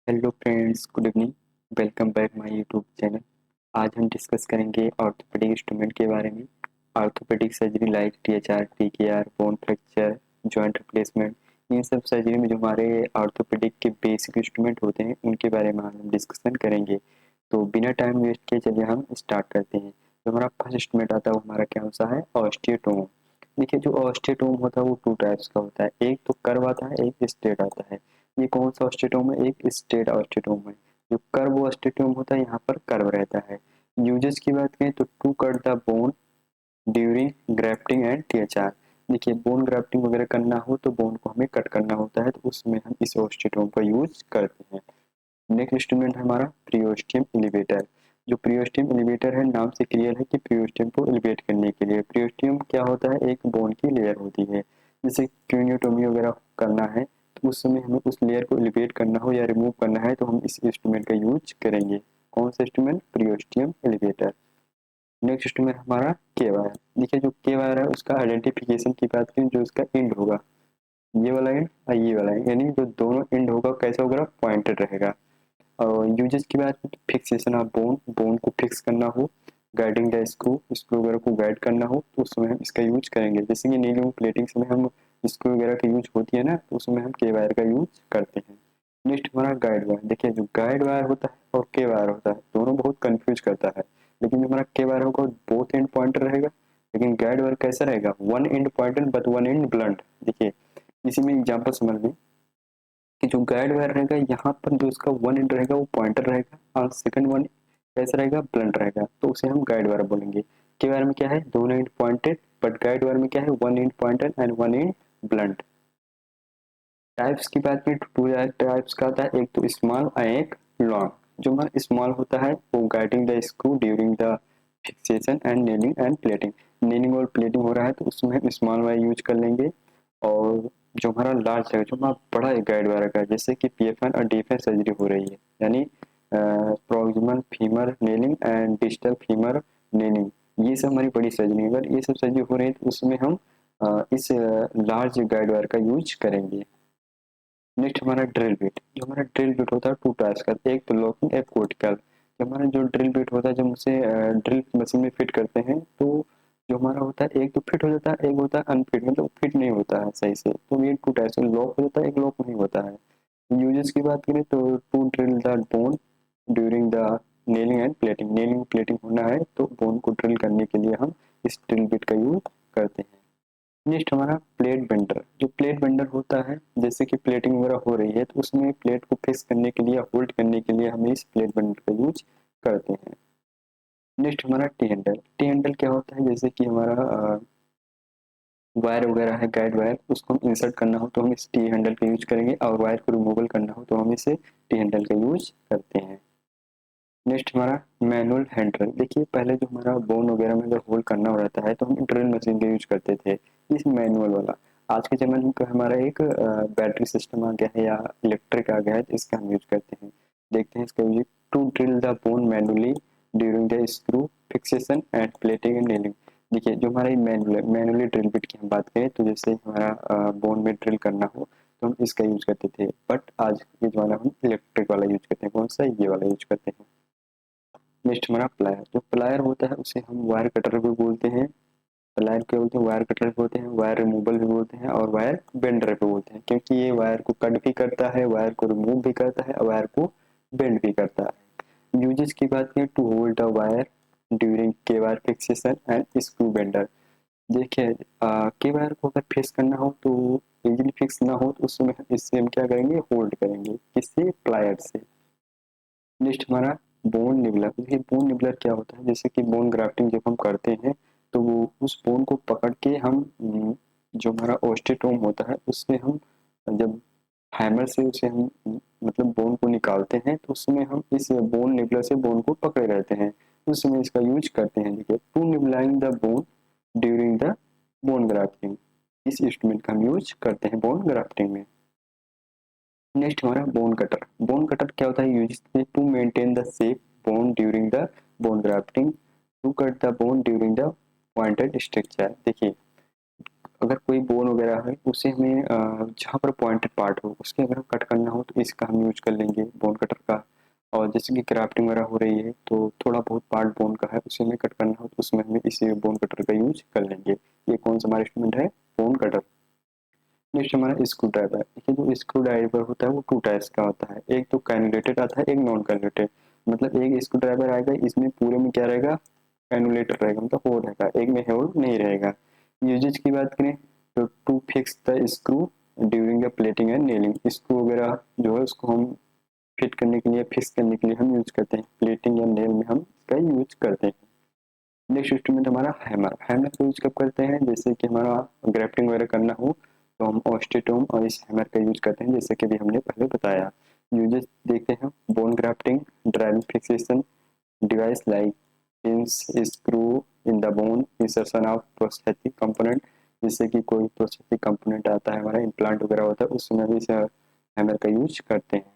Hello friends, good evening. Welcome back my YouTube channel. आज हम discuss करेंगे orthopaedic instrument के बारे में। Orthopaedic surgery like THR, TKR, bone fracture, joint replacement, इन सब सर्जरी में जो हमारे ऑर्थोपेडिक के बेसिक इंस्ट्रूमेंट होते हैं उनके बारे में हम डिस्कशन करेंगे। तो बिना टाइम वेस्ट किए चलिए हम स्टार्ट करते हैं। जो हमारा फर्स्ट इंस्ट्रूमेंट आता है वो हमारा क्या होता है? ऑस्टियोटोम। देखिए, जो ऑस्टियोटोम होता है वो टू टाइप्स का होता है, एक तो कर्व आता है, एक स्ट्रेट आता है। ये कौन सा ऑस्टियोटोम है? एक स्ट्रेट ऑस्टियोटोम है। जो कर्व ऑस्टियोटोम होता है यहाँ पर कर्व रहता है। यूजेस की बात करें तो to cut the bone during grafting and THR. देखिए, बोन ग्राफ्टिंग वगैरह करना हो तो बोन को हमें कट करना होता है, तो उसमें हम इस ऑस्टियोटोम का यूज करते हैं। नेक्स्ट इंस्ट्रूमेंट है हमारा प्रियोस्टियम एलिवेटर। जो प्रियोस्टियम एलिवेटर है, नाम से क्लियर है कि प्रियोस्टियम को एलिवेट करने के लिए। प्रियोस्टियम क्या होता है? एक बोन की लेयर होती है। जैसे क्यूनियोटोमी वगैरह करना है तो उस समय हमें उस लेयर को एलिवेट करना हो या रिमूव करना है तो हम इस इंस्ट्रूमेंट का यूज करेंगे। कौन सा इंस्ट्रूमेंट? प्रियोस्टियम एलिवेटर। नेक्स्ट इंस्ट्रूमेंट हमारा के वायर। देखिए, जो के वायर है उसका आइडेंटिफिकेशन की बात करें, जो इसका एंड होगा, ये वाला एंड और ये वाला एंड, यानी जो दोनों एंड होगा कैसा होगा? पॉइंटेड रहेगा। और यूजेस की बात करें तो फिक्सेशन ऑफ बोन, बोन को फिक्स करना हो, गाइडिंग द स्क्रू, स्क्रू वगैरह को गाइड करना हो तो उसमें हम इसका यूज करेंगे। जैसे कि नीलिंग प्लेटिंग समय हम स्क्रू वगैरह का यूज होती है ना, तो उसमें हम के वायर का यूज करते हैं। नेक्स्ट हमारा गाइड वायर। देखिए, जो गाइड वायर होता है और के वायर होता है दोनों बहुत कंफ्यूज करता है। लेकिन जो हमारा के वायर होगा बोथ एंड पॉइंटर रहेगा, लेकिन गाइड वायर कैसा रहेगा? One and pointer but one and blunt. देखिए, इसी में एग्जाम्पल समझ लें कि जो गाइड वायर रहेगा यहाँ पर जो इसका वन एंड रहेगा वो पॉइंटर रहेगा और सेकंड वन कैसा रहेगा? ब्लंट रहेगा, तो उसे हम गाइड वायर बोलेंगे। के वायर में क्या है? दोनों and pointed, but guide wire में क्या है? One and pointer and one and blunt. Types की बात करें तो टू टाइप्स का आता है, एक तो स्मॉल और एक लॉन्ग। जो हमारा स्मॉल होता है वो guiding the screw during the fixation and nailing and plating. Nailing और प्लेटिंग हो रहा है तो उसमें हम स्मॉल वायर यूज कर लेंगे। और जो हमारा लार्ज है, जो हमारा बड़ा है गाइड वायर का, जैसे कि पीएफएन और डीएफएन सर्जरी हो रही है, यानी proximal femur nailing and distal femur nailing, ये सब हमारी बड़ी सर्जरी। अगर ये सब सर्जरी हो रही है तो उसमें हम इस लार्ज गाइड वायर का यूज करेंगे। नेक्स्ट हमारा ड्रिल बिट। जो हमारा ड्रिल बिट होता है टू टाइप्स का, एक तो लॉकिंग, एक कोर्टिकल। जो हमारा जो ड्रिल बिट होता है जब उसे ड्रिल मशीन में फिट करते हैं तो जो हमारा होता है एक तो फिट हो जाता है, एक होता है अनफिट, मतलब फिट नहीं होता है सही से। तो ये टू टाइप्स, लॉक हो जाता है, एक लॉक नहीं होता है। यूजेस की बात करें तो to drill the bone during the nailing and plating. Nailing plating होना है तो बोन को ड्रिल करने के लिए हम इस ड्रिल बिट का यूज करते हैं। नेक्स्ट हमारा प्लेट बेंडर। जो प्लेट बेंडर होता है, जैसे कि प्लेटिंग वगैरह हो रही है तो उसमें प्लेट को फिक्स करने के लिए, होल्ड करने के लिए हम इस प्लेट बेंडर का यूज करते हैं। नेक्स्ट हमारा टी हैंडल। टी हैंडल क्या होता है? जैसे कि हमारा वायर वगैरह है, गाइड वायर, उसको हम इंसर्ट करना हो तो हम इस टी हैंडल का यूज करेंगे, और वायर को रिमूवल करना हो तो हम इसे टी हैंडल का यूज करते हैं। नेक्स्ट हमारा मैनुअल हैंड ड्रिल। देखिए, पहले जो हमारा बोन वगैरह में अगर होल्ड करना रहता है तो हम ड्रिल मशीन का यूज करते थे, इस मैनुअल वाला। आज के ज़माने में हमारा एक बैटरी सिस्टम आ गया है या इलेक्ट्रिक आ गया है, तो इसका हम यूज करते हैं। देखते हैं इसका use. To drill the bone manually during the screw fixation and plating and nailing. देखिए, जो हमारा मैनुअली ड्रिल बिट की हम बात करें तो जैसे हमारा बोन में ड्रिल करना हो तो हम इसका यूज करते थे, बट आज के ज़माना हम इलेक्ट्रिक वाला यूज करते हैं। कौन सा? ये वाला यूज करते हैं। नेक्स्ट हमारा प्लायर। जो प्लायर होता है उसे हम वायर कटर भी बोलते हैं। प्लायर क्या बोलते हैं? वायर कटर भी बोलते हैं, वायर रिमूवल भी बोलते हैं और वायर बेंडर भी बोलते हैं, क्योंकि ये वायर को कट भी करता है, वायर को रिमूव भी करता है और वायर को बेंड भी करता है। यूजेस की बात करें to hold the wire during K wire fixation and screw bender. देखिए, के वायर को अगर फिक्स करना हो तो इजीली फिक्स ना हो तो उसमें इससे हम क्या करेंगे? होल्ड करेंगे, किससे? प्लायर से। नेक्स्ट हमारा बोन निबलर। देखिए, बोन निबलर क्या होता है? जैसे कि बोन ग्राफ्टिंग जब हम करते हैं तो वो उस बोन को पकड़ के हम जो हमारा ओस्टेटोम होता है उससे हम जब हैमर से उसे हम मतलब बोन को निकालते हैं तो उसमें हम इस बोन निबलर से बोन को पकड़े रहते हैं, उस समय इसका यूज करते हैं। देखिए, to nibbling the bone during the bone grafting, इस इंस्ट्रूमेंट का हम यूज करते हैं बोन ग्राफ्टिंग में। नेक्स्ट हमारा बोन कटर। बोन कटर क्या होता है? Use to maintain the shape bone during the bone grafting, to cut the bone during the pointed structure. देखिए, अगर कोई बोन वगैरह है उसे हमें जहाँ पर पॉइंटेड पार्ट हो उसके अगर कट करना हो तो इसका हम यूज कर लेंगे बोन कटर का। और जैसे कि क्राफ्टिंग वगैरह हो रही है तो थोड़ा बहुत पार्ट बोन का है उसे हमें कट करना हो तो उसमें हमें इसी बोन कटर का यूज कर लेंगे। ये कौन सा हमारा इंस्ट्रूमेंट है? Bone cutter. नेक्स्ट हमारा स्क्रू ड्राइवर। देखिए जो स्क्रू ड्राइवर होता है वो टू टाइप्स का होता है, एक तो कैनुलेटेड आता है, एक नॉन कैनुलेटेड। मतलब एक स्क्रू ड्राइवर आएगा, इसमें पूरे में क्या रहेगा? कैनुलेटर रहेगा, मतलब होल रहेगा, एक में होल नहीं रहेगा। यूजेज की बात करें तो to fix the screw during the plating and nailing. Screw वगैरह जो है उसको हम फिट करने के लिए, फिक्स करने के लिए हम यूज करते हैं, प्लेटिंग या नेल में हम इसका यूज करते हैं। नेक्स्ट इंस्ट्रूमेंट हमारा हैमर। हैमर का यूज कब करते हैं? जैसे कि हमारा ग्राफ्टिंग वगैरह करना हो तो हम ऑस्टेटोम और इस हैमर का यूज करते हैं, जैसे कि भी हमने पहले बताया। यूजेस देखते हैं, bone grafting, driving fixation device like pins, screw in the bone, insertion of prosthetic component. जैसे कि कोई प्रोस्थेटिक कंपोनेंट आता है हमारा, इम्प्लांट वगैरह होता है, उसमें भी इस हैमर का यूज करते हैं।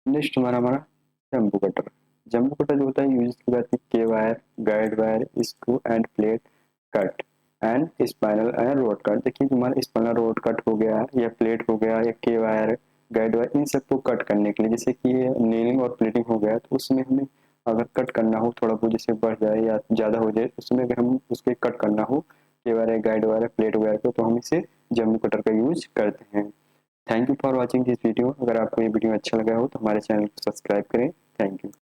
नेक्स्ट हमारा जम्बू कटर। जम्बू कटर जो होता है यूज की बात की के wire, guide wire, screw end plate cut and spinal and road cut. देखिए हमारा स्पाइनल रोड कट हो गया या प्लेट हो गया या के वायर, गाइड वायर, इन सबको कट करने के लिए, जैसे कि नेलिंग और प्लेटिंग हो गया तो उसमें हमें अगर कट करना हो, थोड़ा बहुत जैसे बढ़ जाए या ज़्यादा हो जाए, उसमें अगर हम उसके कट करना हो के वायर, गाइड वायर, प्लेट वगैरह को, तो हम इसे जम्बू कटर का यूज करते हैं। Thank you for watching this video. अगर आपको ये वीडियो अच्छा लगा हो तो हमारे चैनल को सब्सक्राइब करें। Thank you.